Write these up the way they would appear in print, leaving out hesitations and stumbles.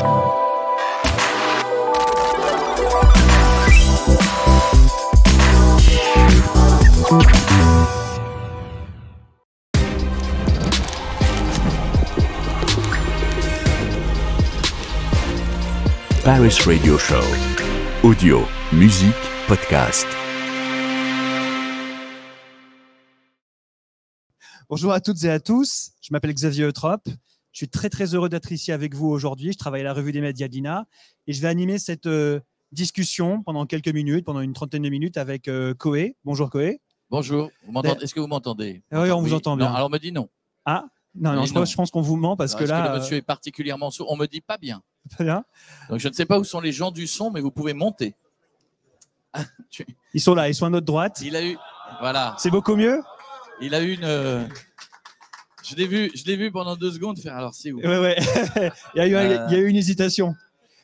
Paris Radio Show. Audio, musique, podcast. Bonjour à toutes et à tous, je m'appelle Xavier Eutrope. Je suis très heureux d'être ici avec vous aujourd'hui. Je travaille à la revue des médias d'INA et je vais animer cette discussion pendant quelques minutes, pendant une trentaine de minutes avec Koé. Bonjour Koé. Bonjour, est-ce que vous m'entendez? Oui, on vous entend bien. Non, alors on me dit non. Ah non, je pense qu'on vous ment parce que là… que le monsieur est particulièrement sourd? On me dit pas bien. Pas bien. Donc je ne sais pas où sont les gens du son, mais vous pouvez monter. Ils sont là, ils sont à notre droite. Il a eu… Voilà. C'est beaucoup mieux? Il a eu une… Je l'ai vu pendant 2 secondes faire… Alors c'est où? Ouais. il y a eu une hésitation.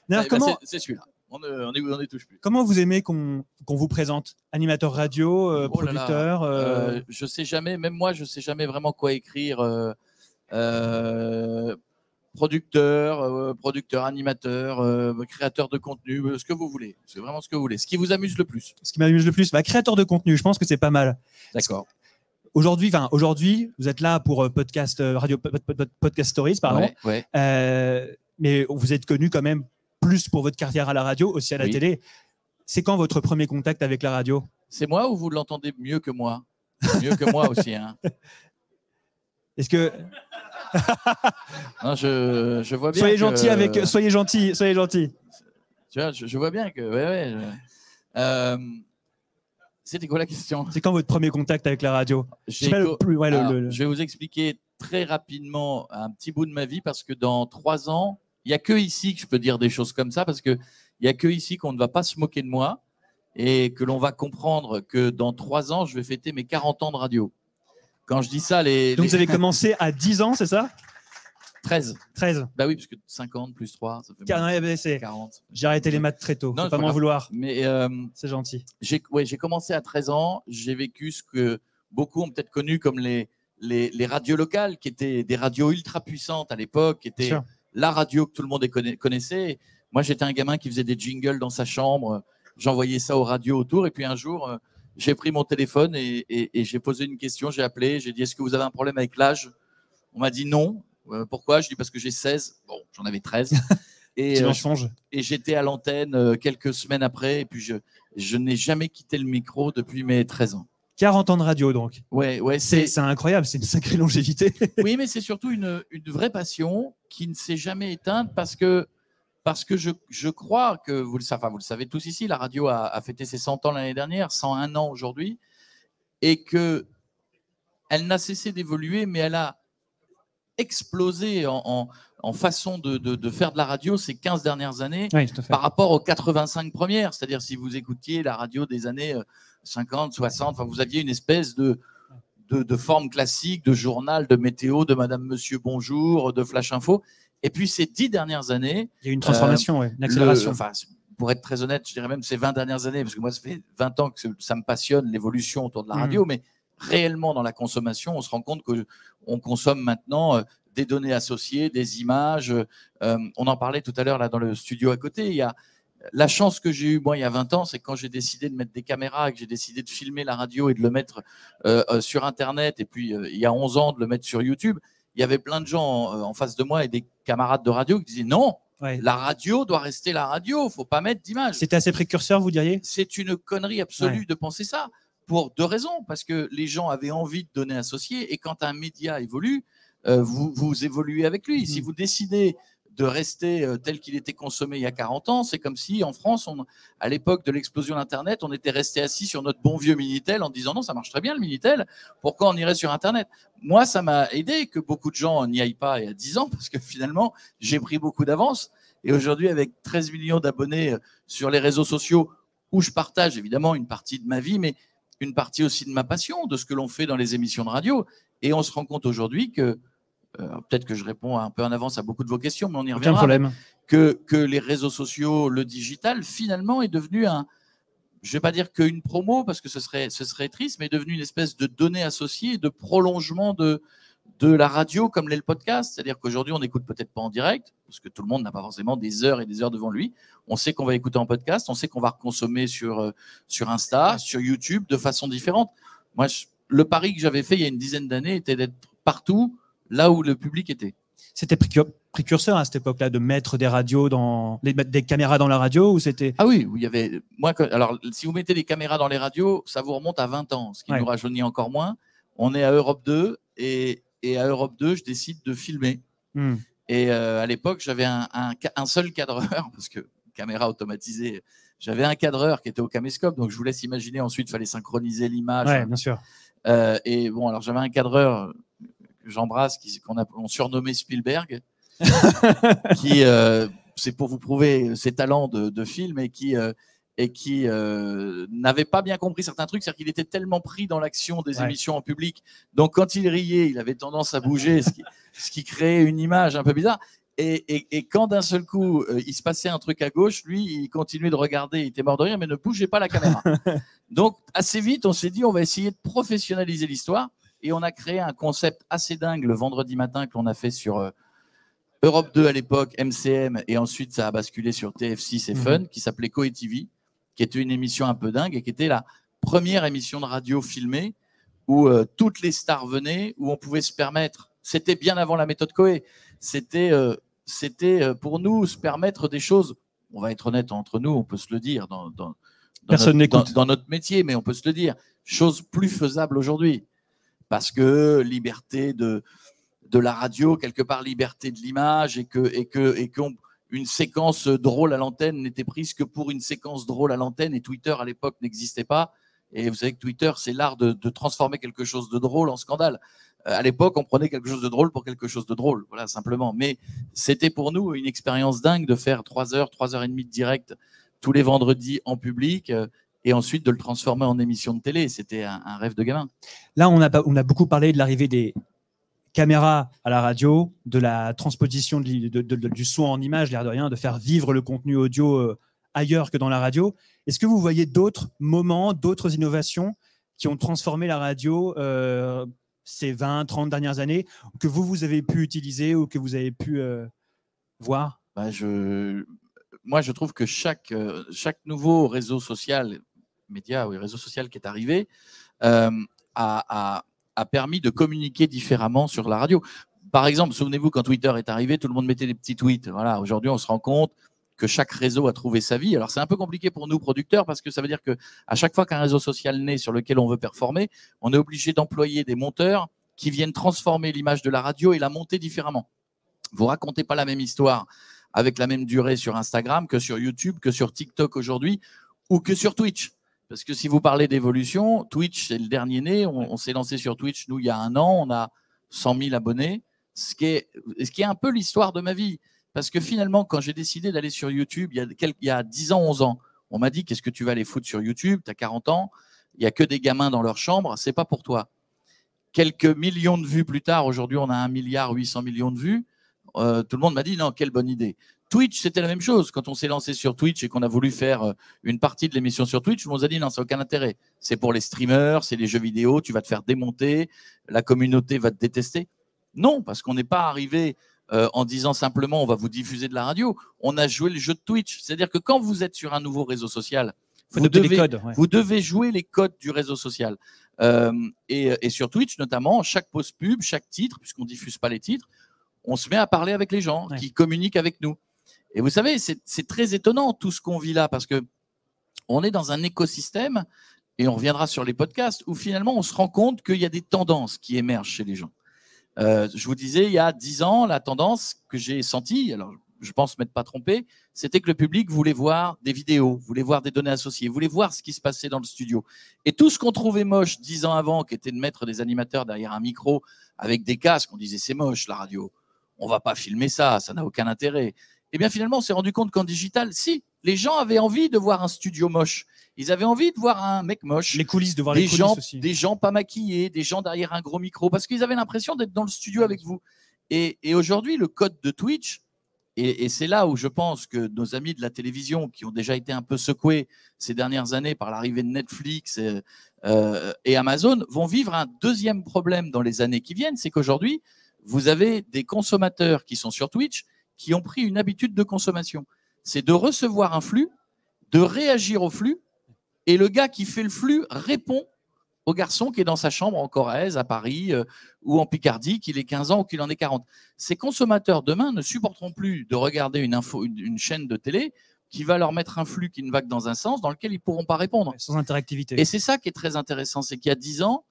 C'est celui-là. On n'y touche plus. Comment vous aimez qu'on vous présente? Animateur radio, producteur Je sais jamais, même moi, je sais jamais vraiment quoi écrire. Producteur, animateur, créateur de contenu, ce que vous voulez. C'est vraiment ce que vous voulez. Ce qui vous amuse le plus. Ce qui m'amuse le plus, créateur de contenu, je pense que c'est pas mal. D'accord. Aujourd'hui, vous êtes là pour podcast Stories, pardon. Ouais. Mais vous êtes connu quand même plus pour votre carrière à la radio, aussi à la télé. C'est quand votre premier contact avec la radio? C'est moi ou vous l'entendez mieux que moi? Mieux que moi aussi, hein. Est-ce que… Non, je vois bien. Soyez gentil. Tu vois, je vois bien que… C'était quoi la question? C'est quand votre premier contact avec la radio? Je vais vous expliquer très rapidement un petit bout de ma vie parce que dans 3 ans, il n'y a que ici que je peux dire des choses comme ça parce qu'il n'y a que ici qu'on ne va pas se moquer de moi et que l'on va comprendre que dans 3 ans, je vais fêter mes 40 ans de radio. Quand je dis ça, Donc vous avez commencé à 10 ans, c'est ça? 13. Bah oui, parce que 50 plus 3, ça fait 40. J'ai arrêté les maths très tôt, faut pas m'en vouloir. Mais c'est gentil. J'ai commencé à 13 ans, j'ai vécu ce que beaucoup ont peut-être connu comme les radios locales, qui étaient des radios ultra puissantes à l'époque, qui étaient la radio que tout le monde connaissait. Moi, j'étais un gamin qui faisait des jingles dans sa chambre, j'envoyais ça aux radios autour, et puis un jour… j'ai pris mon téléphone et j'ai posé une question, j'ai appelé, j'ai dit « Est-ce que vous avez un problème avec l'âge ?» On m'a dit « Non. » Pourquoi? Je dis « Parce que j'ai 16. » Bon, j'en avais 13. Et j'étais à l'antenne quelques semaines après et puis je n'ai jamais quitté le micro depuis mes 13 ans. 40 ans de radio donc. Ouais, c'est incroyable, c'est une sacrée longévité. Oui, mais c'est surtout une vraie passion qui ne s'est jamais éteinte parce que je crois que, vous le savez tous ici, la radio a fêté ses 100 ans l'année dernière, 101 ans aujourd'hui, et qu'elle n'a cessé d'évoluer, mais elle a explosé en façon de faire de la radio ces 15 dernières années par rapport aux 85 premières. C'est-à-dire, si vous écoutiez la radio des années 50, 60, vous aviez une espèce de forme classique, de journal, de météo, de Madame, Monsieur, Bonjour, de Flash Info. Et puis, ces 10 dernières années… Il y a eu une transformation, une accélération. Pour être très honnête, je dirais même ces 20 dernières années, parce que moi, ça fait 20 ans que ça me passionne, l'évolution autour de la radio, mais réellement, dans la consommation, on se rend compte qu'on consomme maintenant des données associées, des images. On en parlait tout à l'heure là dans le studio à côté. Il y a la chance que j'ai eue, moi, il y a 20 ans, c'est quand j'ai décidé de mettre des caméras, que j'ai décidé de filmer la radio et de le mettre sur Internet, et puis il y a 11 ans, de le mettre sur YouTube. Il y avait plein de gens en face de moi et des camarades de radio qui disaient non, la radio doit rester la radio, il ne faut pas mettre d'image. C'était assez précurseur, vous diriez? C'est une connerie absolue de penser ça, pour 2 raisons. Parce que les gens avaient envie de données associées et quand un média évolue, vous évoluez avec lui. Si vous décidez de rester tel qu'il était consommé il y a 40 ans, c'est comme si en France, à l'époque de l'explosion d'Internet, on était resté assis sur notre bon vieux Minitel en disant non, ça marche très bien le Minitel, pourquoi on irait sur Internet? Moi, ça m'a aidé que beaucoup de gens n'y aillent pas il y a 10 ans parce que finalement, j'ai pris beaucoup d'avance. Et aujourd'hui, avec 13 millions d'abonnés sur les réseaux sociaux où je partage évidemment une partie de ma vie, mais une partie aussi de ma passion, de ce que l'on fait dans les émissions de radio. Et on se rend compte aujourd'hui que peut-être que je réponds un peu en avance à beaucoup de vos questions, mais on y reviendra. Aucun problème. Que les réseaux sociaux, le digital, finalement, est devenu je ne vais pas dire qu'une promo, parce que ce serait triste, mais est devenu une espèce de données associées, de prolongement de de la radio comme l'est le podcast. C'est-à-dire qu'aujourd'hui, on n'écoute peut-être pas en direct, parce que tout le monde n'a pas forcément des heures et des heures devant lui. On sait qu'on va écouter en podcast, on sait qu'on va consommer sur Insta, sur YouTube, de façon différente. Moi, le pari que j'avais fait il y a une dizaine d'années était d'être partout, là où le public était. C'était précurseur à cette époque-là de mettre des radios des caméras dans la radio ou c'était... Ah oui, il y avait. Alors, si vous mettez des caméras dans les radios, ça vous remonte à 20 ans, ce qui nous rajeunit encore moins. On est à Europe 2 et à Europe 2, je décide de filmer. Et à l'époque, j'avais un seul cadreur, parce que caméra automatisée, j'avais un cadreur qui était au caméscope, donc je vous laisse imaginer. Ensuite, il fallait synchroniser l'image. Ouais, bien sûr. Et bon, alors j'avais un cadreur que j'embrasse, qu'on surnommait Spielberg, qui, c'est pour vous prouver ses talents de film, et qui n'avait pas bien compris certains trucs, c'est-à-dire qu'il était tellement pris dans l'action des émissions en public. Donc quand il riait, il avait tendance à bouger, ce qui créait une image un peu bizarre. Et quand d'un seul coup, il se passait un truc à gauche, lui, il continuait de regarder, il était mort de rire, mais ne bougeait pas la caméra. Donc assez vite, on s'est dit, on va essayer de professionnaliser l'histoire, et on a créé un concept assez dingue le vendredi matin que l'on a fait sur Europe 2 à l'époque, MCM, et ensuite ça a basculé sur TF6 et Fun, qui s'appelait Coé TV, qui était une émission un peu dingue et qui était la première émission de radio filmée où toutes les stars venaient, où on pouvait se permettre, c'était bien avant la méthode Coé, c'était pour nous se permettre des choses, on va être honnête entre nous, on peut se le dire dans notre métier, mais on peut se le dire, choses plus faisables aujourd'hui, parce que liberté de la radio, quelque part liberté de l'image, et une séquence drôle à l'antenne n'était prise que pour une séquence drôle à l'antenne, et Twitter à l'époque n'existait pas. Et vous savez que Twitter, c'est l'art de transformer quelque chose de drôle en scandale. À l'époque, on prenait quelque chose de drôle pour quelque chose de drôle, voilà, simplement. Mais c'était pour nous une expérience dingue de faire 3 heures et demie de direct tous les vendredis en public, et ensuite de le transformer en émission de télé. C'était un rêve de gamin. Là, on a beaucoup parlé de l'arrivée des caméra à la radio, de la transposition du son en image, l'air de rien, de faire vivre le contenu audio ailleurs que dans la radio. Est-ce que vous voyez d'autres moments, d'autres innovations qui ont transformé la radio ces 20, 30 dernières années, que vous avez pu utiliser ou que vous avez pu voir? Moi, je trouve que chaque nouveau réseau social, média ou réseau social qui est arrivé, a permis de communiquer différemment sur la radio. Par exemple, souvenez-vous, quand Twitter est arrivé, tout le monde mettait des petits tweets. Voilà, aujourd'hui, on se rend compte que chaque réseau a trouvé sa vie. Alors, c'est un peu compliqué pour nous, producteurs, parce que ça veut dire qu'à chaque fois qu'un réseau social naît sur lequel on veut performer, on est obligé d'employer des monteurs qui viennent transformer l'image de la radio et la monter différemment. Vous ne racontez pas la même histoire avec la même durée sur Instagram que sur YouTube, que sur TikTok aujourd'hui, ou que sur Twitch. Parce que si vous parlez d'évolution, Twitch, c'est le dernier né. On s'est lancé sur Twitch, nous, il y a 1 an. On a 100 000 abonnés, ce qui est un peu l'histoire de ma vie. Parce que finalement, quand j'ai décidé d'aller sur YouTube, il y a 10 ans, 11 ans, on m'a dit, qu'est-ce que tu vas aller foutre sur YouTube? Tu as 40 ans, il n'y a que des gamins dans leur chambre, c'est pas pour toi. Quelques millions de vues plus tard, aujourd'hui, on a 1,8 milliard de vues. Tout le monde m'a dit, non, quelle bonne idée. Twitch, c'était la même chose. Quand on s'est lancé sur Twitch et qu'on a voulu faire une partie de l'émission sur Twitch, on nous a dit non, ça n'a aucun intérêt. C'est pour les streamers, c'est les jeux vidéo, tu vas te faire démonter, la communauté va te détester. Non, parce qu'on n'est pas arrivé en disant simplement on va vous diffuser de la radio. On a joué le jeu de Twitch. C'est-à-dire que quand vous êtes sur un nouveau réseau social, vous devez jouer les codes du réseau social. Et sur Twitch, notamment, chaque pause pub, chaque titre, puisqu'on ne diffuse pas les titres, on se met à parler avec les gens qui communiquent avec nous. Et vous savez, c'est très étonnant tout ce qu'on vit là, parce que on est dans un écosystème, et on reviendra sur les podcasts, où finalement on se rend compte qu'il y a des tendances qui émergent chez les gens. Je vous disais, il y a 10 ans, la tendance que j'ai sentie, alors je pense m'être pas trompé, c'était que le public voulait voir des vidéos, voulait voir des données associées, voulait voir ce qui se passait dans le studio. Et tout ce qu'on trouvait moche 10 ans avant, qui était de mettre des animateurs derrière un micro avec des casques, on disait c'est moche la radio, on va pas filmer ça, ça n'a aucun intérêt. Et bien finalement, on s'est rendu compte qu'en digital, si, les gens avaient envie de voir un studio moche. Ils avaient envie de voir un mec moche. Les coulisses, de voir les coulisses aussi. Des gens pas maquillés, des gens derrière un gros micro, parce qu'ils avaient l'impression d'être dans le studio avec vous. Et aujourd'hui, le code de Twitch Et c'est là où je pense que nos amis de la télévision, qui ont déjà été un peu secoués ces dernières années par l'arrivée de Netflix et Amazon, vont vivre un deuxième problème dans les années qui viennent. C'est qu'aujourd'hui, vous avez des consommateurs qui sont sur Twitch qui ont pris une habitude de consommation. C'est de recevoir un flux, de réagir au flux, et le gars qui fait le flux répond au garçon qui est dans sa chambre en Corrèze, à Paris ou en Picardie, qu'il ait 15 ans ou qu'il en ait 40. Ces consommateurs, demain, ne supporteront plus de regarder une chaîne de télé qui va leur mettre un flux qui ne va que dans un sens, dans lequel ils ne pourront pas répondre. Sans interactivité. Et c'est ça qui est très intéressant, c'est qu'il y a 10 ans,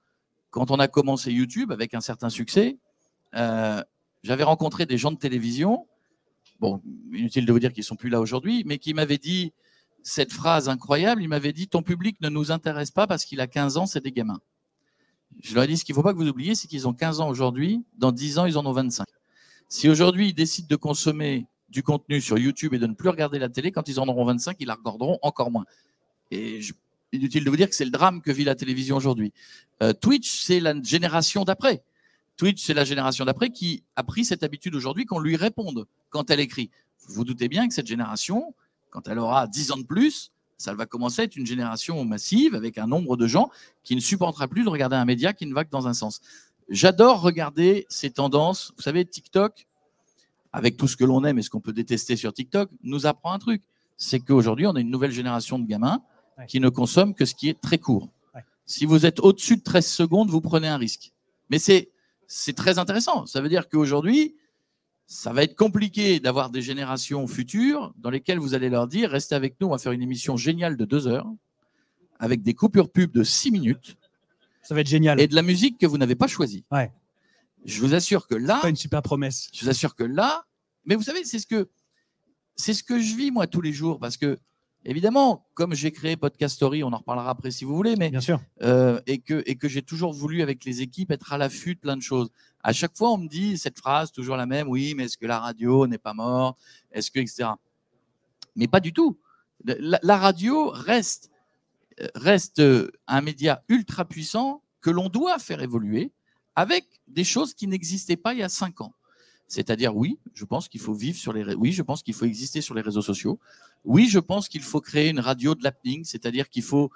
quand on a commencé YouTube avec un certain succès, j'avais rencontré des gens de télévision, bon, inutile de vous dire qu'ils ne sont plus là aujourd'hui, mais qui m'avaient dit cette phrase incroyable, il m'avait dit « Ton public ne nous intéresse pas parce qu'il a 15 ans, c'est des gamins ». Je leur ai dit, ce qu'il ne faut pas que vous oubliez, c'est qu'ils ont 15 ans aujourd'hui, dans 10 ans, ils en ont 25. Si aujourd'hui, ils décident de consommer du contenu sur YouTube et de ne plus regarder la télé, quand ils en auront 25, ils la regarderont encore moins. Et inutile de vous dire que c'est le drame que vit la télévision aujourd'hui. Twitch, c'est la génération d'après. Twitch, c'est la génération d'après qui a pris cette habitude aujourd'hui qu'on lui réponde quand elle écrit. Vous vous doutez bien que cette génération, quand elle aura 10 ans de plus, ça va commencer à être une génération massive avec un nombre de gens qui ne supportera plus de regarder un média qui ne va que dans un sens. J'adore regarder ces tendances. Vous savez, TikTok, avec tout ce que l'on aime et ce qu'on peut détester sur TikTok, nous apprend un truc. C'est qu'aujourd'hui, on a une nouvelle génération de gamins qui ne consomment que ce qui est très court. Si vous êtes au-dessus de 13 secondes, vous prenez un risque. Mais c'est très intéressant. Ça veut dire qu'aujourd'hui, ça va être compliqué d'avoir des générations futures dans lesquelles vous allez leur dire « Restez avec nous, on va faire une émission géniale de 2 heures avec des coupures pub de 6 minutes. » Ça va être génial. Et de la musique que vous n'avez pas choisie. Ouais. Je vous assure que là… C'est pas une super promesse. Je vous assure que là… Mais vous savez, c'est ce que je vis moi tous les jours parce que, évidemment, comme j'ai créé Podcast Story, on en reparlera après si vous voulez, mais bien sûr. Et que j'ai toujours voulu avec les équipes être à l'affût de plein de choses. À chaque fois, on me dit cette phrase, toujours la même, oui, mais est-ce que la radio n'est pas morte? Est-ce que, etc. Mais pas du tout. La radio reste un média ultra puissant que l'on doit faire évoluer avec des choses qui n'existaient pas il y a 5 ans. C'est-à-dire, oui, je pense qu'il faut vivre oui, je pense qu'il faut exister sur les réseaux sociaux. Oui, je pense qu'il faut créer une radio de l'happening, c'est-à-dire qu'il faut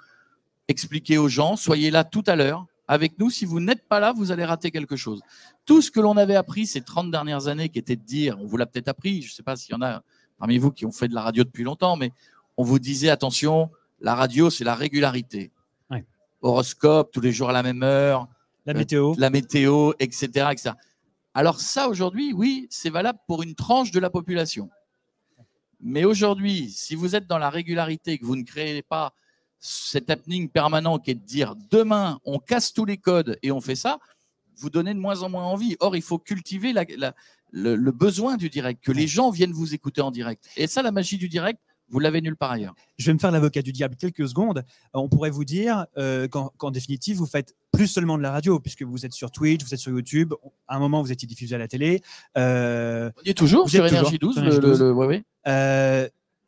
expliquer aux gens, soyez là tout à l'heure avec nous. Si vous n'êtes pas là, vous allez rater quelque chose. Tout ce que l'on avait appris ces 30 dernières années, qui était de dire, on vous l'a peut-être appris, je ne sais pas s'il y en a parmi vous qui ont fait de la radio depuis longtemps, mais on vous disait, attention, la radio, c'est la régularité. Ouais. Horoscope, tous les jours à la même heure. La météo, etc., etc. Alors ça, aujourd'hui, oui, c'est valable pour une tranche de la population. Mais aujourd'hui, si vous êtes dans la régularité, que vous ne créez pas cet happening permanent qui est de dire demain, on casse tous les codes et on fait ça, vous donnez de moins en moins envie. Or, il faut cultiver le besoin du direct, que les gens viennent vous écouter en direct. Et ça, la magie du direct, vous l'avez nulle part ailleurs. Je vais me faire l'avocat du diable quelques secondes. On pourrait vous dire qu'en définitive, vous faites plus seulement de la radio, puisque vous êtes sur Twitch, vous êtes sur YouTube. À un moment, vous étiez diffusé à la télé. On y est toujours sur Énergie 12. Oui.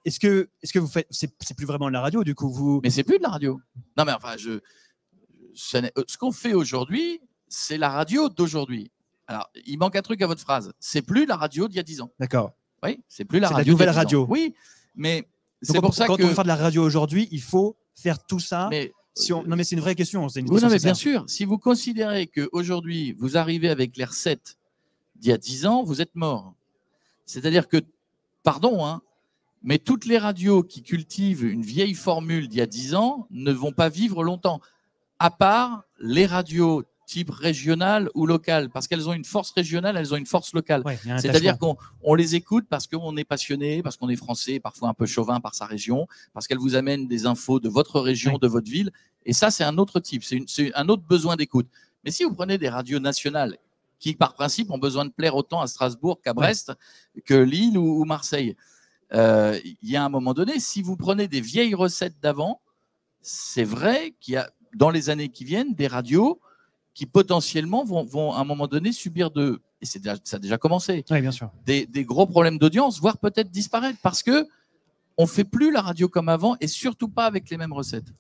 Est-ce que vous faites… C'est plus vraiment de la radio, du coup vous… Mais c'est plus de la radio. Non, mais enfin, ce qu'on fait aujourd'hui, c'est la radio d'aujourd'hui. Alors, il manque un truc à votre phrase. C'est plus la radio d'il y a 10 ans. D'accord. Oui, c'est plus la radio. C'est la nouvelle radio. Oui, mais c'est donc, pour ça quand que… on veut faire de la radio aujourd'hui, il faut faire tout ça. Mais, non, mais c'est une vraie question. Oui, non, mais bien sûr. Si vous considérez qu'aujourd'hui, vous arrivez avec les recettes d'il y a 10 ans, vous êtes mort. C'est-à-dire que, pardon, hein, mais toutes les radios qui cultivent une vieille formule d'il y a 10 ans ne vont pas vivre longtemps, à part les radios type régional ou local, parce qu'elles ont une force régionale, elles ont une force locale. Ouais, c'est-à-dire qu'on les écoute parce qu'on est passionné, parce qu'on est français, parfois un peu chauvin par sa région, parce qu'elles vous amènent des infos de votre région, de votre ville. Et ça, c'est un autre type, c'est un autre besoin d'écoute. Mais si vous prenez des radios nationales qui, par principe, ont besoin de plaire autant à Strasbourg qu'à Brest, que Lille ou Marseille, il y a un moment donné, si vous prenez des vieilles recettes d'avant, c'est vrai qu'il y a, dans les années qui viennent, des radios qui potentiellement vont à un moment donné subir et ça a déjà commencé, bien sûr, des gros problèmes d'audience, voire peut-être disparaître, parce que on fait plus la radio comme avant et surtout pas avec les mêmes recettes.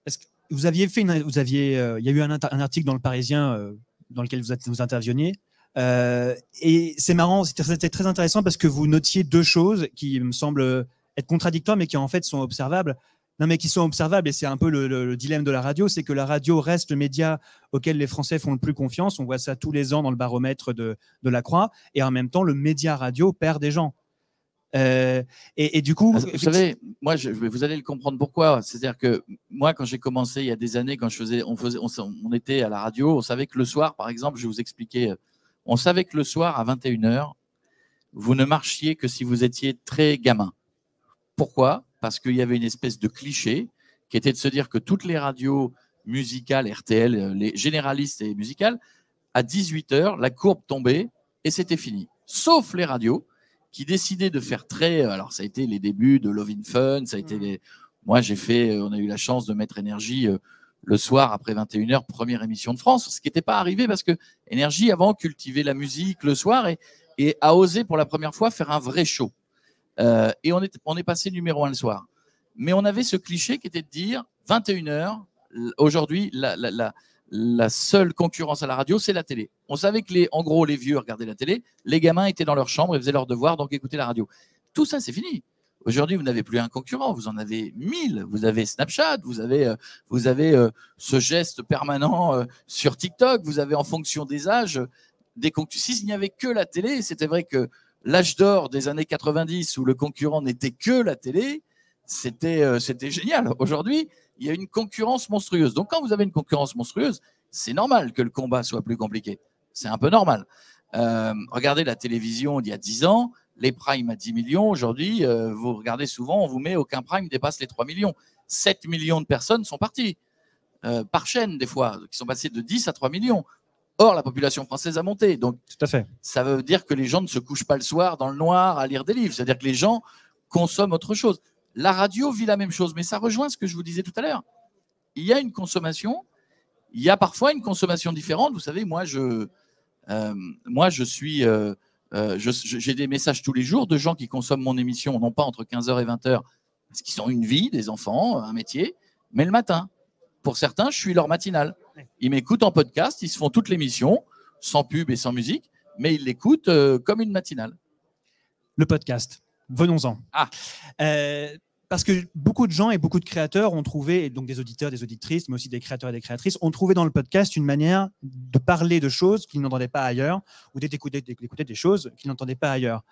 Est-ce que vous aviez fait il y a eu un article dans Le Parisien dans lequel vous interveniez Et c'est marrant, c'était très intéressant parce que vous notiez deux choses qui me semblent être contradictoires, mais qui en fait sont observables. Non, mais qui sont observables, et c'est un peu le dilemme de la radio, c'est que la radio reste le média auquel les Français font le plus confiance. On voit ça tous les ans dans le baromètre de la Croix, et en même temps, le média radio perd des gens. Et du coup, vous savez, moi, vous allez le comprendre pourquoi. C'est-à-dire que moi, quand j'ai commencé il y a des années, quand on était à la radio, on savait que le soir, par exemple, je vais vous expliquer, on savait que le soir à 21h, vous ne marchiez que si vous étiez très gamin. Pourquoi ? Parce qu'il y avait une espèce de cliché qui était de se dire que toutes les radios musicales, RTL, les généralistes et musicales, à 18h, la courbe tombait et c'était fini. Sauf les radios qui décidaient de faire très... Alors, ça a été les débuts de Love in Fun, ça a été moi, on a eu la chance de mettre Énergie le soir après 21h, première émission de France, ce qui n'était pas arrivé parce que Énergie, avant, cultivait la musique le soir et a osé pour la première fois faire un vrai show. Et on est passé numéro 1 le soir. Mais on avait ce cliché qui était de dire 21h, aujourd'hui, la seule concurrence à la radio, c'est la télé. On savait que en gros, les vieux regardaient la télé, les gamins étaient dans leur chambre et faisaient leurs devoirs, donc écoutaient la radio. Tout ça, c'est fini. Aujourd'hui, vous n'avez plus un concurrent, vous en avez 1000. Vous avez Snapchat, vous avez ce geste permanent sur TikTok, vous avez en fonction des âges, s'il n'y avait que la télé, c'était vrai que l'âge d'or des années 90 où le concurrent n'était que la télé, c'était génial. Aujourd'hui, il y a une concurrence monstrueuse. Donc, quand vous avez une concurrence monstrueuse, c'est normal que le combat soit plus compliqué. C'est un peu normal. Regardez la télévision d'il y a 10 ans, les primes à 10 millions. Aujourd'hui, vous regardez souvent, on vous met aucun prime dépasse les 3 millions. 7 millions de personnes sont parties par chaîne, des fois, qui sont passées de 10 à 3 millions. Or, la population française a monté. Donc, tout à fait. Ça veut dire que les gens ne se couchent pas le soir dans le noir à lire des livres. C'est-à-dire que les gens consomment autre chose. La radio vit la même chose, mais ça rejoint ce que je vous disais tout à l'heure. Il y a une consommation, il y a parfois une consommation différente. Vous savez, moi, j'ai des messages tous les jours de gens qui consomment mon émission, non pas entre 15h et 20h, parce qu'ils ont une vie, des enfants, un métier, mais le matin. Pour certains, je suis leur matinale. Ils m'écoutent en podcast, ils se font toute l'émission, sans pub et sans musique, mais ils l'écoutent comme une matinale. Le podcast, venons-en. Parce que beaucoup de gens et beaucoup de créateurs ont trouvé, et donc des auditeurs, des auditrices, mais aussi des créateurs et des créatrices, ont trouvé dans le podcast une manière de parler de choses qu'ils n'entendaient pas ailleurs, ou d'écouter des choses qu'ils n'entendaient pas ailleurs.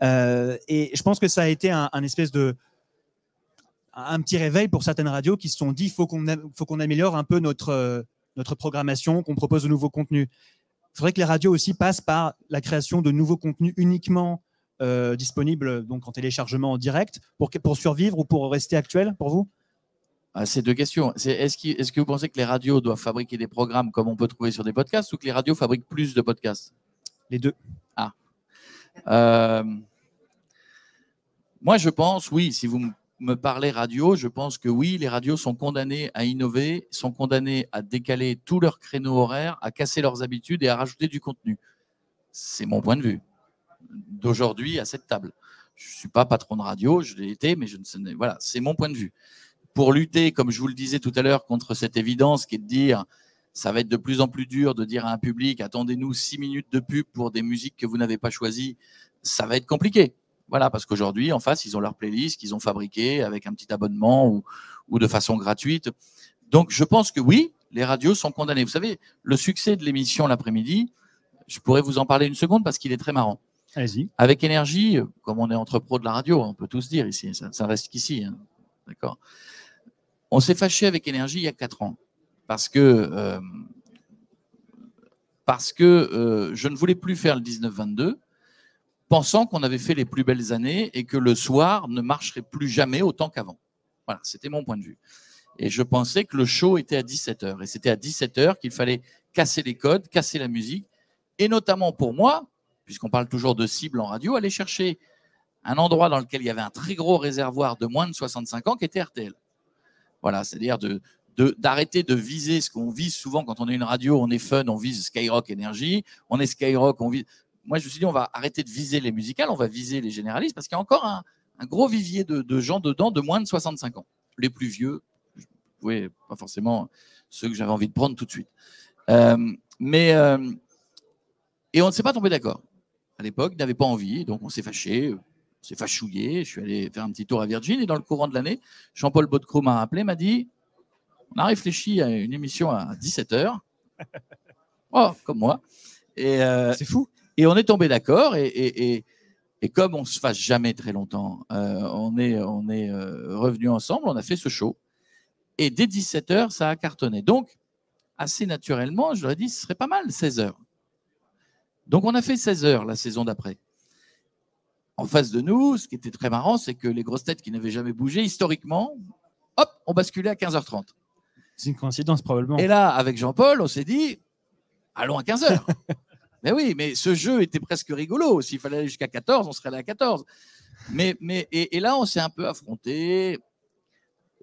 Et je pense que ça a été un espèce de... un petit réveil pour certaines radios qui se sont dit faut qu'on améliore un peu notre programmation, qu'on propose de nouveaux contenus. Il faudrait que les radios aussi passent par la création de nouveaux contenus uniquement disponibles donc en téléchargement en direct pour survivre ou pour rester actuels pour vous? C'est deux questions. Est-ce que vous pensez que les radios doivent fabriquer des programmes comme on peut trouver sur des podcasts ou que les radios fabriquent plus de podcasts? Les deux. Moi, je pense, oui, si vous me parlez radio, je pense que oui, les radios sont condamnées à innover, sont condamnées à décaler tous leurs créneaux horaires, à casser leurs habitudes et à rajouter du contenu. C'est mon point de vue d'aujourd'hui à cette table. Je ne suis pas patron de radio, je l'ai été, mais voilà, c'est mon point de vue. Pour lutter, comme je vous le disais tout à l'heure, contre cette évidence qui est de dire ça va être de plus en plus dur de dire à un public attendez-nous 6 minutes de pub pour des musiques que vous n'avez pas choisies, ça va être compliqué. Voilà, parce qu'aujourd'hui, en face, ils ont leur playlist qu'ils ont fabriquée avec un petit abonnement ou de façon gratuite. Donc, je pense que oui, les radios sont condamnées. Vous savez, le succès de l'émission l'après-midi, je pourrais vous en parler une seconde parce qu'il est très marrant. Allez-y. Avec Énergie, comme on est entre pros de la radio, on peut tous dire ici, ça reste qu'ici. Hein. D'accord. On s'est fâché avec Énergie il y a 4 ans parce que je ne voulais plus faire le 19-22, pensant qu'on avait fait les plus belles années et que le soir ne marcherait plus jamais autant qu'avant. Voilà, c'était mon point de vue. Et je pensais que le show était à 17h. Et c'était à 17h qu'il fallait casser les codes, casser la musique, et notamment pour moi, puisqu'on parle toujours de cible en radio, aller chercher un endroit dans lequel il y avait un très gros réservoir de moins de 65 ans qui était RTL. Voilà, c'est-à-dire d'arrêter de viser ce qu'on vise souvent quand on est une radio, on est fun, on vise Skyrock Énergie, on est Skyrock, on vise... Moi, je me suis dit, on va arrêter de viser les musicales, on va viser les généralistes, parce qu'il y a encore un gros vivier de gens dedans de moins de 65 ans. Les plus vieux, oui, pas forcément ceux que j'avais envie de prendre tout de suite. Mais Et on ne s'est pas tombé d'accord. À l'époque, il n'avait pas envie, donc on s'est fâché, on s'est fâchouillé. Je suis allé faire un petit tour à Virgin et dans le courant de l'année, Jean-Paul Baudecroux m'a rappelé, m'a dit on a réfléchi à une émission à 17h. Oh, comme moi. C'est fou. Et on est tombé d'accord. Et comme on ne se fâche jamais très longtemps, on est revenus ensemble, on a fait ce show. Et dès 17h, ça a cartonné. Donc, assez naturellement, je leur ai dit ce serait pas mal, 16h. Donc, on a fait 16h la saison d'après. En face de nous, ce qui était très marrant, c'est que les grosses têtes qui n'avaient jamais bougé, historiquement, hop, on basculait à 15h30. C'est une coïncidence, probablement. Et là, avec Jean-Paul, on s'est dit, allons à 15h. Mais oui, mais ce jeu était presque rigolo. S'il fallait aller jusqu'à 14, on serait allé à 14. Et là, on s'est un peu affronté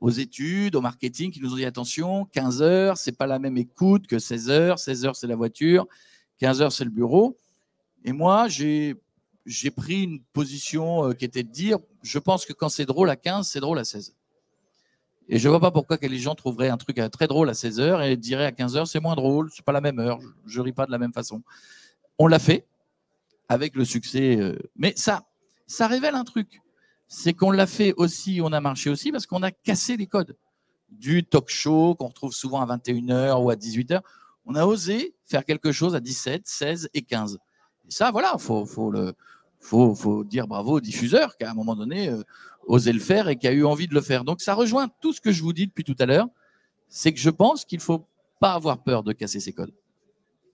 aux études, au marketing, qui nous ont dit, attention, 15h, c'est pas la même écoute que 16h. 16h, c'est la voiture. 15h, c'est le bureau. Et moi, j'ai pris une position qui était de dire, je pense que quand c'est drôle à 15, c'est drôle à 16. Et je ne vois pas pourquoi les gens trouveraient un truc très drôle à 16h et diraient à 15h, c'est moins drôle, c'est pas la même heure, je ne ris pas de la même façon. On l'a fait avec le succès. Mais ça révèle un truc. C'est qu'on l'a fait aussi, on a marché aussi parce qu'on a cassé les codes du talk show qu'on retrouve souvent à 21h ou à 18h. On a osé faire quelque chose à 17, 16 et 15. Et ça, voilà, faut dire bravo au diffuseur qui, à un moment donné, osé le faire et qui a eu envie de le faire. Donc, ça rejoint tout ce que je vous dis depuis tout à l'heure. C'est que je pense qu'il ne faut pas avoir peur de casser ses codes.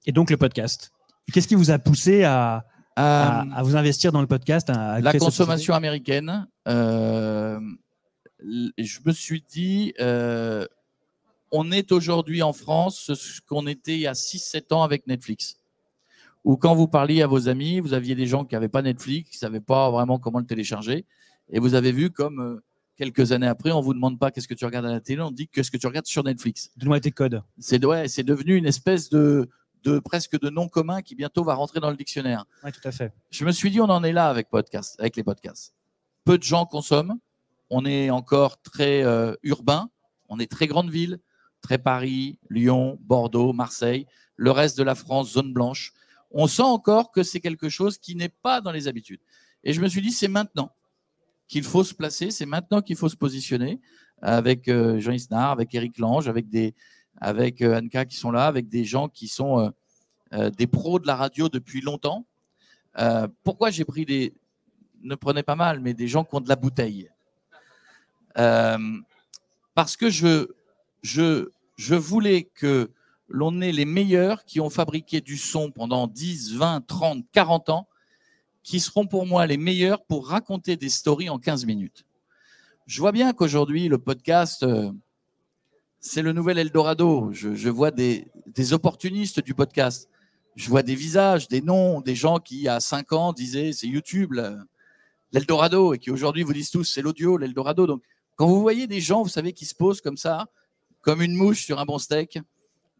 Et donc, le podcast. Qu'est-ce qui vous a poussé à vous investir dans le podcast, la consommation américaine. Je me suis dit, on est aujourd'hui en France ce qu'on était il y a 6-7 ans avec Netflix. Ou quand vous parliez à vos amis, vous aviez des gens qui n'avaient pas Netflix, qui ne savaient pas vraiment comment le télécharger. Et vous avez vu comme quelques années après, on ne vous demande pas qu'est-ce que tu regardes à la télé, on dit qu'est-ce que tu regardes sur Netflix. Donne-moi tes codes. C'est devenu une espèce presque de nom commun qui bientôt va rentrer dans le dictionnaire. Oui, tout à fait. Je me suis dit, on en est là avec les podcasts. Peu de gens consomment. On est encore très urbain. On est très grande ville. Très Paris, Lyon, Bordeaux, Marseille. Le reste de la France, zone blanche. On sent encore que c'est quelque chose qui n'est pas dans les habitudes. Et je me suis dit, c'est maintenant qu'il faut se placer. C'est maintenant qu'il faut se positionner avec Jean Isnard, avec Éric Lange, avec Anka qui sont là, avec des gens qui sont des pros de la radio depuis longtemps. Pourquoi j'ai pris ne prenez pas mal, mais des gens qui ont de la bouteille. Parce que je voulais que l'on ait les meilleurs qui ont fabriqué du son pendant 10, 20, 30, 40 ans, qui seront pour moi les meilleurs pour raconter des stories en 15 minutes. Je vois bien qu'aujourd'hui, le podcast, c'est le nouvel Eldorado. Je vois des opportunistes du podcast. Je vois des visages, des noms, des gens qui, il y a 5 ans, disaient c'est YouTube, l'Eldorado, et qui aujourd'hui vous disent tous c'est l'audio, l'Eldorado. Donc, quand vous voyez des gens, vous savez, qui se posent comme ça, comme une mouche sur un bon steak,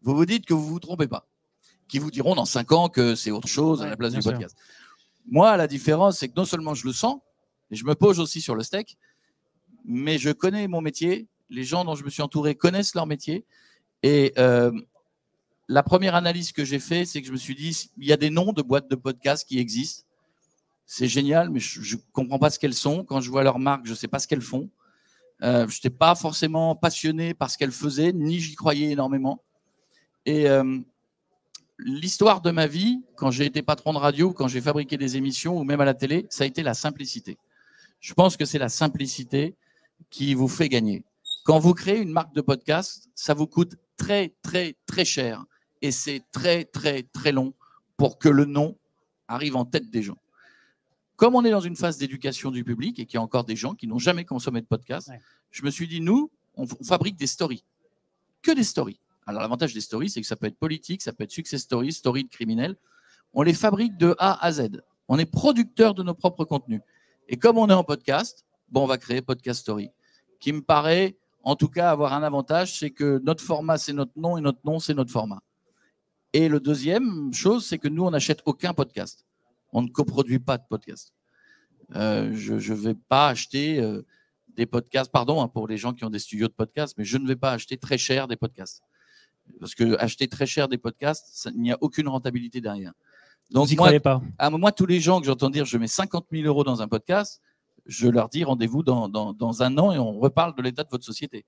vous vous dites que vous ne vous trompez pas. Qui vous diront dans 5 ans que c'est autre chose à la place du podcast. Moi, la différence, c'est que non seulement je le sens, et je me pose aussi sur le steak, mais je connais mon métier. Les gens dont je me suis entouré connaissent leur métier. Et la première analyse que j'ai faite, c'est que je me suis dit, il y a des noms de boîtes de podcasts qui existent. C'est génial, mais je ne comprends pas ce qu'elles sont. Quand je vois leurs marques, je ne sais pas ce qu'elles font. Je n'étais pas forcément passionné par ce qu'elles faisaient, ni j'y croyais énormément. Et l'histoire de ma vie, quand j'ai été patron de radio, quand j'ai fabriqué des émissions, ou même à la télé, ça a été la simplicité. Je pense que c'est la simplicité qui vous fait gagner. Quand vous créez une marque de podcast, ça vous coûte très, très, très cher. Et c'est très, très, très long pour que le nom arrive en tête des gens. Comme on est dans une phase d'éducation du public et qu'il y a encore des gens qui n'ont jamais consommé de podcast, je me suis dit, nous, on fabrique des stories. Que des stories. Alors, l'avantage des stories, c'est que ça peut être politique, ça peut être success story, story de criminel. On les fabrique de A à Z. On est producteur de nos propres contenus. Et comme on est en podcast, on va créer Podcast Story, qui me paraît, en tout cas, avoir un avantage, c'est que notre format, c'est notre nom, et notre nom, c'est notre format. Et le deuxième chose, c'est que nous, on n'achète aucun podcast. On ne coproduit pas de podcast. Je ne vais pas acheter des podcasts, pardon pour les gens qui ont des studios de podcasts, mais je ne vais pas acheter très cher des podcasts. Parce que acheter très cher des podcasts, il n'y a aucune rentabilité derrière. Donc, vous n'y croyez pas? Moi, tous les gens que j'entends dire je mets 50 000 euros dans un podcast, je leur dis rendez-vous dans un an et on reparle de l'état de votre société.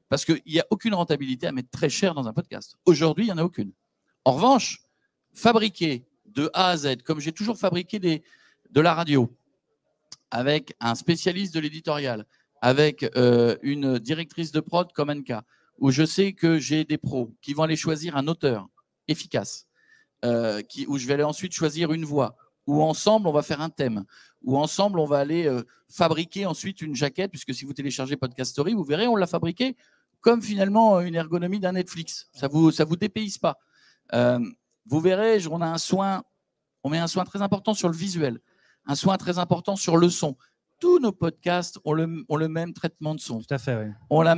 Parce qu'il n'y a aucune rentabilité à mettre très cher dans un podcast. Aujourd'hui, il n'y en a aucune. En revanche, fabriquer de A à Z, comme j'ai toujours fabriqué de la radio, avec un spécialiste de l'éditorial, avec une directrice de prod comme Anka, où je sais que j'ai des pros qui vont aller choisir un auteur efficace, où je vais aller ensuite choisir une voix, où ensemble on va faire un thème, où ensemble on va aller fabriquer ensuite une jaquette, puisque si vous téléchargez Podcast Story, vous verrez, on l'a fabriqué comme finalement une ergonomie d'un Netflix. Ça vous dépayse pas. Vous verrez, on met un soin très important sur le visuel, un soin très important sur le son. Tous nos podcasts ont le même traitement de son. Tout à fait, oui. Ont le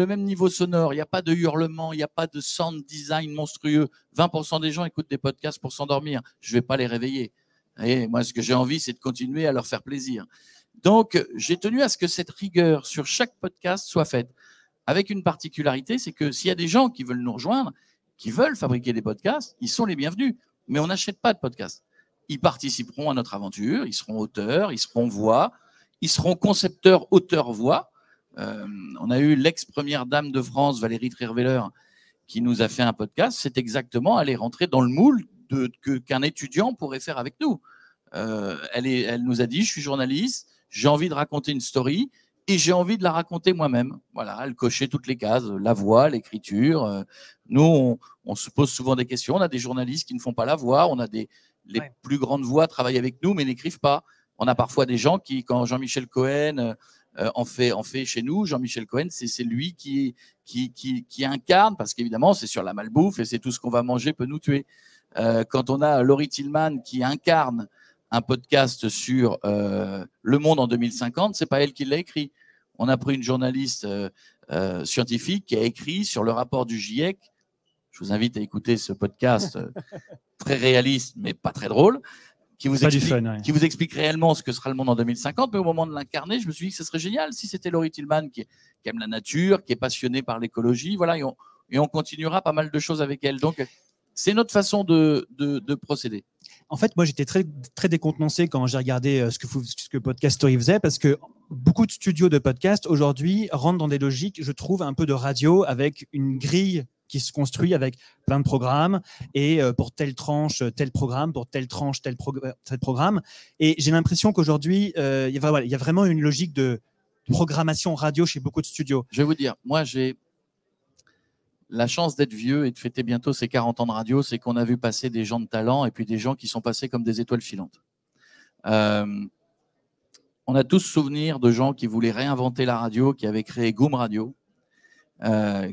même niveau sonore. Il n'y a pas de hurlement, il n'y a pas de sound design monstrueux. 20% des gens écoutent des podcasts pour s'endormir. Je ne vais pas les réveiller. Et moi, ce que j'ai envie, c'est de continuer à leur faire plaisir. Donc, j'ai tenu à ce que cette rigueur sur chaque podcast soit faite. Avec une particularité, c'est que s'il y a des gens qui veulent nous rejoindre, qui veulent fabriquer des podcasts, ils sont les bienvenus. Mais on n'achète pas de podcasts. Ils participeront à notre aventure, ils seront auteurs, ils seront voix, ils seront concepteurs, auteurs, voix. On a eu l'ex-première dame de France, Valérie Trierweiler, qui nous a fait un podcast. C'est exactement aller rentrer dans le moule qu'un étudiant pourrait faire avec nous. Elle nous a dit, je suis journaliste, j'ai envie de raconter une story et j'ai envie de la raconter moi-même. Voilà, elle cochait toutes les cases, la voix, l'écriture. Nous, on se pose souvent des questions. On a des journalistes qui ne font pas la voix. On a les plus grandes voix travaillent avec nous, mais n'écrivent pas. On a parfois des gens qui, quand Jean-Michel Cohen en fait chez nous, Jean-Michel Cohen, c'est lui qui incarne, parce qu'évidemment, c'est sur la malbouffe et c'est tout ce qu'on va manger peut nous tuer. Quand on a Laurie Tillman qui incarne un podcast sur le monde en 2050, c'est pas elle qui l'a écrit. On a pris une journaliste scientifique qui a écrit sur le rapport du GIEC. Je vous invite à écouter ce podcast très réaliste, mais pas très drôle, qui vous explique réellement ce que sera le monde en 2050. Mais au moment de l'incarner, je me suis dit que ce serait génial si c'était Laurie Tillman qui aime la nature, qui est passionnée par l'écologie. Voilà, et on continuera pas mal de choses avec elle. Donc, c'est notre façon de procéder. En fait, moi, j'étais très, très décontenancé quand j'ai regardé ce que Podcast Story faisait, parce que beaucoup de studios de podcast aujourd'hui rentrent dans des logiques, je trouve, un peu de radio, avec une grille qui se construit avec plein de programmes, et pour telle tranche, tel programme, pour telle tranche, tel programme. Et j'ai l'impression qu'aujourd'hui, il y a vraiment une logique de programmation radio chez beaucoup de studios. Je vais vous dire, moi, j'ai la chance d'être vieux et de fêter bientôt ces 40 ans de radio, c'est qu'on a vu passer des gens de talent et puis des gens qui sont passés comme des étoiles filantes. On a tous souvenir de gens qui voulaient réinventer la radio, qui avaient créé Goom Radio,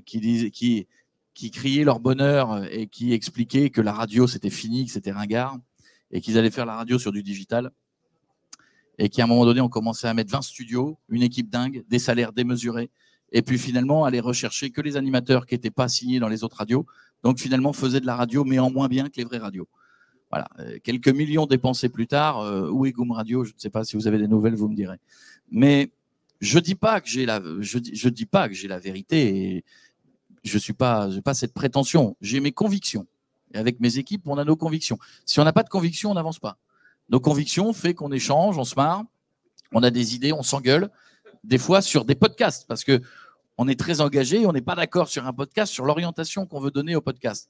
qui criaient leur bonheur et qui expliquaient que la radio c'était fini, que c'était ringard et qu'ils allaient faire la radio sur du digital. Et qui à un moment donné ont commencé à mettre 20 studios, une équipe dingue, des salaires démesurés. Et puis finalement, aller rechercher que les animateurs qui n'étaient pas signés dans les autres radios. Donc finalement, faisaient de la radio, mais en moins bien que les vraies radios. Voilà. Quelques millions dépensés plus tard, où est Goom Radio? Je ne sais pas si vous avez des nouvelles, vous me direz. Mais je dis pas que j'ai la vérité. Et je n'ai pas cette prétention. J'ai mes convictions. Et avec mes équipes, on a nos convictions. Si on n'a pas de convictions, on n'avance pas. Nos convictions font qu'on échange, on se marre, on a des idées, on s'engueule. Des fois sur des podcasts, parce qu'on est très engagé, on n'est pas d'accord sur un podcast, sur l'orientation qu'on veut donner au podcast.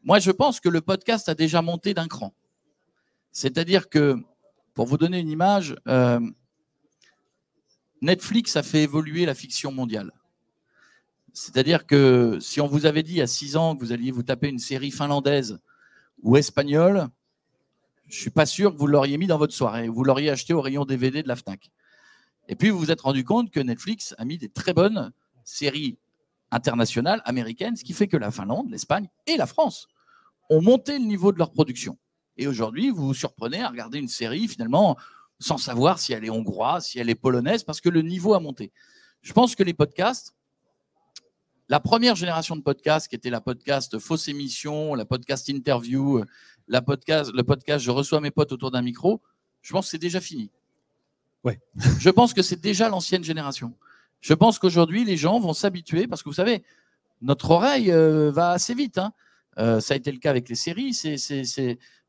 Moi, je pense que le podcast a déjà monté d'un cran. C'est-à-dire que, pour vous donner une image, Netflix a fait évoluer la fiction mondiale. C'est-à-dire que si on vous avait dit à 6 ans que vous alliez vous taper une série finlandaise ou espagnole, je ne suis pas sûr que vous l'auriez mis dans votre soirée, vous l'auriez acheté au rayon DVD de la FNAC. Et puis, vous vous êtes rendu compte que Netflix a mis des très bonnes séries internationales, américaines, ce qui fait que la Finlande, l'Espagne et la France ont monté le niveau de leur production. Et aujourd'hui, vous vous surprenez à regarder une série, finalement, sans savoir si elle est hongroise, si elle est polonaise, parce que le niveau a monté. Je pense que les podcasts, la première génération de podcasts, qui était la podcast fausse émission, la podcast interview, le podcast je reçois mes potes autour d'un micro, je pense que c'est déjà fini. Ouais. Je pense que c'est déjà l'ancienne génération. Je pense qu'aujourd'hui, les gens vont s'habituer parce que vous savez, notre oreille va assez vite. Hein. Ça a été le cas avec les séries.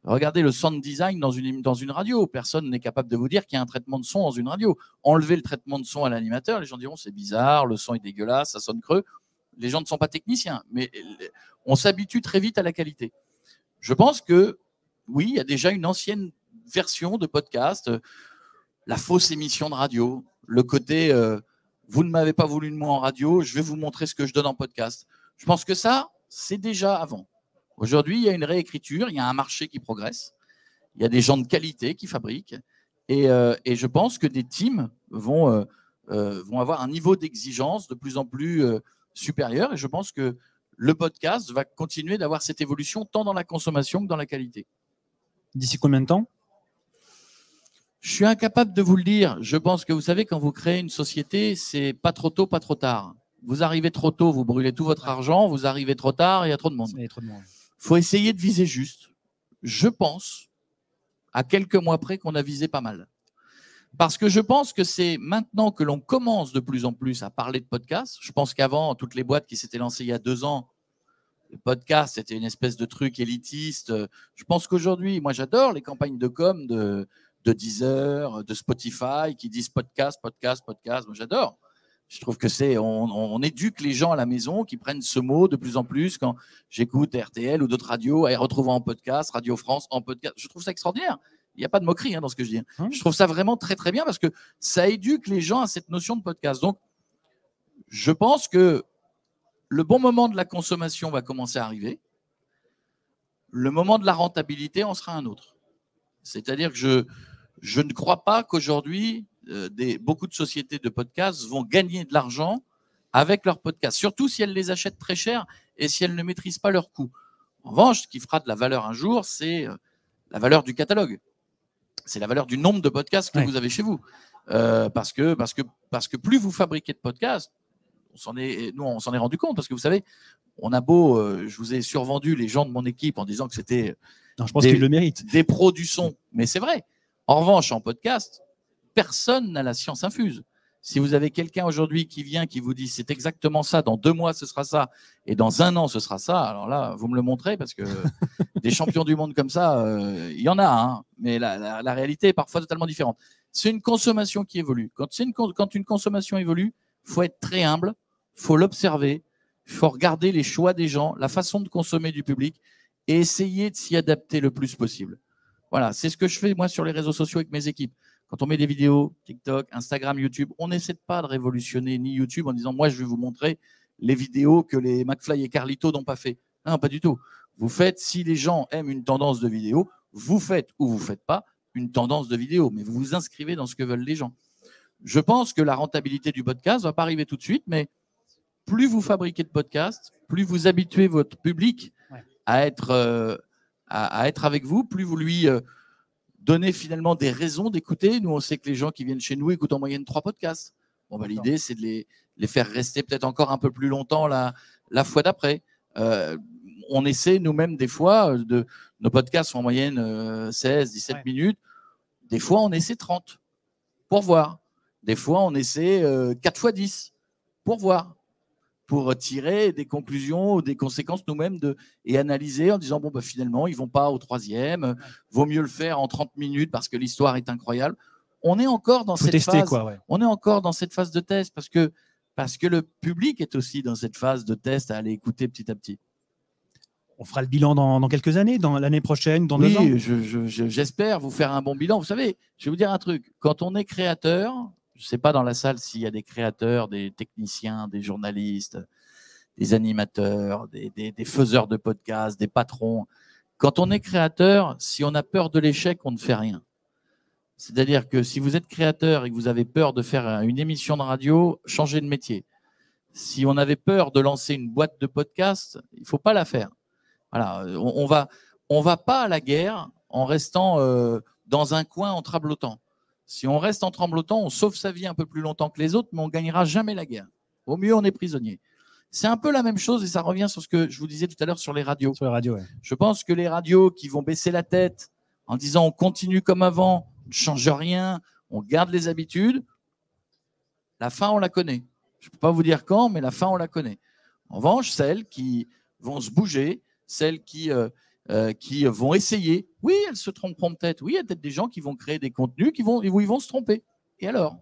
Regardez le sound design dans une radio. Personne n'est capable de vous dire qu'il y a un traitement de son dans une radio. Enlevez le traitement de son à l'animateur, les gens diront c'est bizarre, le son est dégueulasse, ça sonne creux. Les gens ne sont pas techniciens, mais on s'habitue très vite à la qualité. Je pense que, oui, il y a déjà une ancienne version de podcast, la fausse émission de radio, le côté vous ne m'avez pas voulu de moi en radio, je vais vous montrer ce que je donne en podcast. Je pense que ça, c'est déjà avant. Aujourd'hui, il y a une réécriture, il y a un marché qui progresse, il y a des gens de qualité qui fabriquent, et je pense que des teams vont avoir un niveau d'exigence de plus en plus supérieur, et je pense que le podcast va continuer d'avoir cette évolution tant dans la consommation que dans la qualité. D'ici combien de temps ? Je suis incapable de vous le dire. Je pense que vous savez, quand vous créez une société, c'est pas trop tôt, pas trop tard. Vous arrivez trop tôt, vous brûlez tout votre argent. Vous arrivez trop tard, il y a trop de monde. Il faut essayer de viser juste. Je pense, à quelques mois près, qu'on a visé pas mal. Parce que je pense que c'est maintenant que l'on commence de plus en plus à parler de podcast. Je pense qu'avant, toutes les boîtes qui s'étaient lancées il y a 2 ans, le podcast, c'était une espèce de truc élitiste. Je pense qu'aujourd'hui, moi j'adore les campagnes de com de Deezer, de Spotify qui disent podcast. Moi j'adore. Je trouve que on éduque les gens à la maison qui prennent ce mot de plus en plus quand j'écoute RTL ou d'autres radios, et retrouvent en podcast, Radio France en podcast. Je trouve ça extraordinaire. Il n'y a pas de moquerie dans ce que je dis. Je trouve ça vraiment très très bien parce que ça éduque les gens à cette notion de podcast. Donc, je pense que le bon moment de la consommation va commencer à arriver. Le moment de la rentabilité en sera un autre. C'est-à-dire que je ne crois pas qu'aujourd'hui, beaucoup de sociétés de podcasts vont gagner de l'argent avec leurs podcasts, surtout si elles les achètent très cher et si elles ne maîtrisent pas leurs coûts. En revanche, ce qui fera de la valeur un jour, c'est la valeur du catalogue. C'est la valeur du nombre de podcasts que vous avez chez vous. Parce que plus vous fabriquez de podcasts, on s'en est rendu compte, parce que vous savez, on a beau, je vous ai survendu les gens de mon équipe en disant que c'était je pense qu'ils le méritent. Des pros du son, mais c'est vrai. En revanche, en podcast, personne n'a la science infuse. Si vous avez quelqu'un aujourd'hui qui vient, qui vous dit c'est exactement ça, dans 2 mois ce sera ça, et dans 1 an ce sera ça, alors là, vous me le montrez, parce que des champions du monde comme ça, il y en a, hein, mais la réalité est parfois totalement différente. C'est une consommation qui évolue. Quand une consommation évolue, il faut être très humble, il faut l'observer, il faut regarder les choix des gens, la façon de consommer du public, et essayer de s'y adapter le plus possible. Voilà, c'est ce que je fais moi sur les réseaux sociaux avec mes équipes. Quand on met des vidéos, TikTok, Instagram, YouTube, on n'essaie pas de révolutionner ni YouTube en disant moi je vais vous montrer les vidéos que les McFly et Carlito n'ont pas fait. Non, pas du tout. Vous faites, si les gens aiment une tendance de vidéo, vous faites ou vous ne faites pas une tendance de vidéo, mais vous vous inscrivez dans ce que veulent les gens. Je pense que la rentabilité du podcast ne va pas arriver tout de suite, mais plus vous fabriquez de podcasts, plus vous habituez votre public à être avec vous, plus vous lui donnez finalement des raisons d'écouter. Nous, on sait que les gens qui viennent chez nous écoutent en moyenne 3 podcasts. Bon, l'idée, c'est de les faire rester peut-être encore un peu plus longtemps la fois d'après. On essaie nous-mêmes des fois, nos podcasts sont en moyenne 16, 17 minutes. Des fois, on essaie 30 pour voir. Des fois, on essaie 4 fois 10 pour voir, pour tirer des conclusions ou des conséquences nous-mêmes et analyser en disant finalement, ils ne vont pas au 3e, vaut mieux le faire en 30 minutes parce que l'histoire est incroyable. On est encore dans cette phase. On est encore dans cette phase de test parce que le public est aussi dans cette phase de test à aller écouter petit à petit. On fera le bilan dans quelques années, dans l'année prochaine, dans 2 ans. Oui, j'espère vous faire un bon bilan. Vous savez, je vais vous dire un truc. Quand on est créateur, je ne sais pas dans la salle s'il y a des créateurs, des techniciens, des journalistes, des animateurs, des faiseurs de podcasts, des patrons. Quand on est créateur, si on a peur de l'échec, on ne fait rien. C'est-à-dire que si vous êtes créateur et que vous avez peur de faire une émission de radio, changez de métier. Si on avait peur de lancer une boîte de podcast, il ne faut pas la faire. Voilà, on va pas à la guerre en restant dans un coin en tremblotant. Si on reste en tremblotant, on sauve sa vie un peu plus longtemps que les autres, mais on ne gagnera jamais la guerre. Au mieux, on est prisonnier. C'est un peu la même chose et ça revient sur ce que je vous disais tout à l'heure sur les radios. Sur les radios, Je pense que les radios qui vont baisser la tête en disant on continue comme avant, on ne change rien, on garde les habitudes, la fin, on la connaît. Je ne peux pas vous dire quand, mais la fin, on la connaît. En revanche, celles qui vont se bouger, celles qui vont essayer. Oui, elles se tromperont peut-être. Oui, il y a peut-être des gens qui vont créer des contenus où ils vont se tromper. Et alors,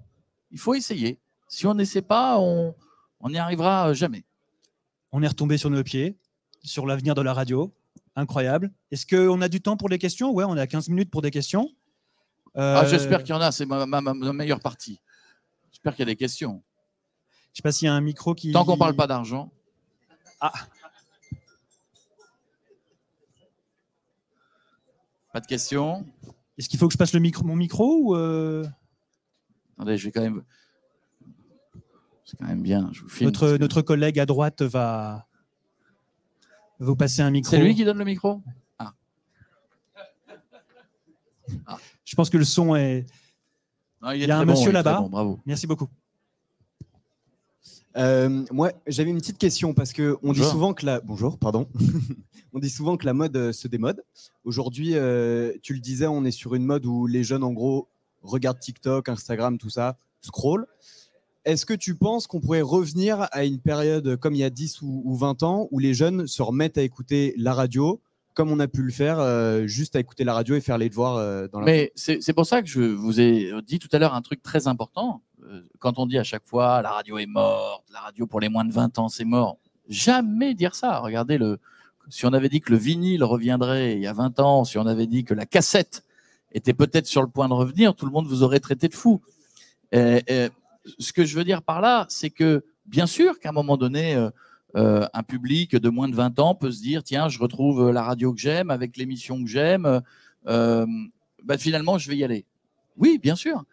il faut essayer. Si on n'essaie pas, on n'y arrivera jamais. On est retombé sur nos pieds, sur l'avenir de la radio. Incroyable. Est-ce qu'on a du temps pour les questions? Ouais, on a 15 minutes pour des questions. J'espère qu'il y en a, c'est ma meilleure partie. J'espère qu'il y a des questions. Je ne sais pas s'il y a un micro qui... Tant qu'on ne parle pas d'argent. Ah. Pas de questions? Est-ce qu'il faut que je passe mon micro ou Attendez, je vais quand même... C'est quand même bien. Je vous filme notre collègue à droite va vous passer un micro. C'est lui qui donne le micro? Je pense que le son est... Non, il y a un monsieur là-bas. Bon, bravo. Merci beaucoup. Moi, j'avais une petite question parce qu'on dit souvent que on dit souvent que la mode se démode. Aujourd'hui, tu le disais, on est sur une mode où les jeunes, en gros, regardent TikTok, Instagram, tout ça, scroll. Est-ce que tu penses qu'on pourrait revenir à une période comme il y a 10 ou 20 ans où les jeunes se remettent à écouter la radio comme on a pu le faire, juste à écouter la radio et faire les devoirs dans la... Mais c'est pour ça que je vous ai dit tout à l'heure un truc très important. Quand on dit à chaque fois la radio est morte, la radio pour les moins de 20 ans c'est mort, jamais dire ça. Regardez, si on avait dit que le vinyle reviendrait il y a 20 ans, si on avait dit que la cassette était peut-être sur le point de revenir, tout le monde vous aurait traité de fou. Ce que je veux dire par là, c'est que bien sûr qu'à un moment donné, un public de moins de 20 ans peut se dire tiens, je retrouve la radio que j'aime avec l'émission que j'aime, finalement je vais y aller. Oui, bien sûr.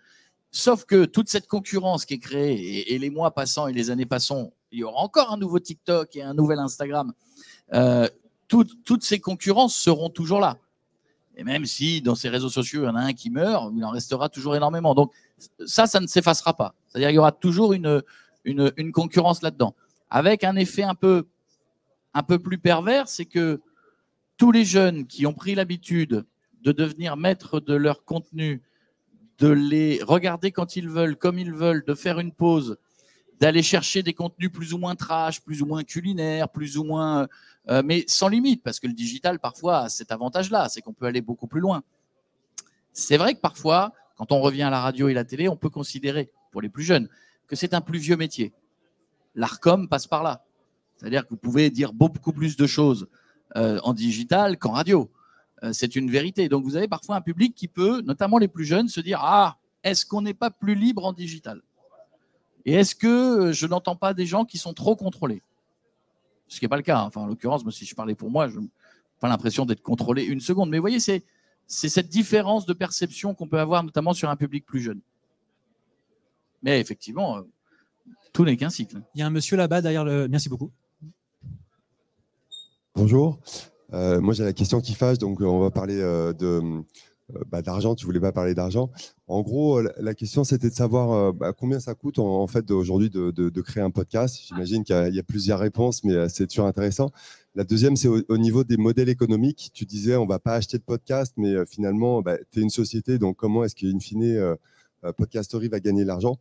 Sauf que toute cette concurrence qui est créée et les mois passant et les années passant, il y aura encore un nouveau TikTok et un nouvel Instagram. Toutes ces concurrences seront toujours là. Et même si dans ces réseaux sociaux, il y en a un qui meurt, il en restera toujours énormément. Donc ça ne s'effacera pas. C'est-à-dire qu'il y aura toujours une concurrence là-dedans. Avec un effet un peu plus pervers, c'est que tous les jeunes qui ont pris l'habitude de devenir maîtres de leur contenu, de les regarder quand ils veulent, comme ils veulent, de faire une pause, d'aller chercher des contenus plus ou moins trash, plus ou moins culinaires, plus ou moins... mais sans limite, parce que le digital, parfois, a cet avantage-là, c'est qu'on peut aller beaucoup plus loin. C'est vrai que parfois, quand on revient à la radio et la télé, on peut considérer, pour les plus jeunes, que c'est un plus vieux métier. L'ARCOM passe par là. C'est-à-dire que vous pouvez dire beaucoup plus de choses en digital qu'en radio. C'est une vérité. Donc, vous avez parfois un public qui peut, notamment les plus jeunes, se dire « Ah, est-ce qu'on n'est pas plus libre en digital ? Et est-ce que je n'entends pas des gens qui sont trop contrôlés ?» Ce qui n'est pas le cas. Enfin, en l'occurrence, si je parlais pour moi, je n'ai pas l'impression d'être contrôlé une seconde. Mais vous voyez, c'est cette différence de perception qu'on peut avoir, notamment sur un public plus jeune. Mais effectivement, tout n'est qu'un cycle. Il y a un monsieur là-bas derrière le... Merci beaucoup. Bonjour. Moi, j'ai la question qui fâche, donc on va parler d'argent. Tu voulais pas parler d'argent. En gros, la question, c'était de savoir combien ça coûte en fait aujourd'hui de créer un podcast. J'imagine qu'il y a plusieurs réponses, mais c'est toujours intéressant. La deuxième, c'est au niveau des modèles économiques. Tu disais, on va pas acheter de podcast, mais finalement, tu es une société, donc comment est-ce qu'in fine, Podcastory va gagner l'argent?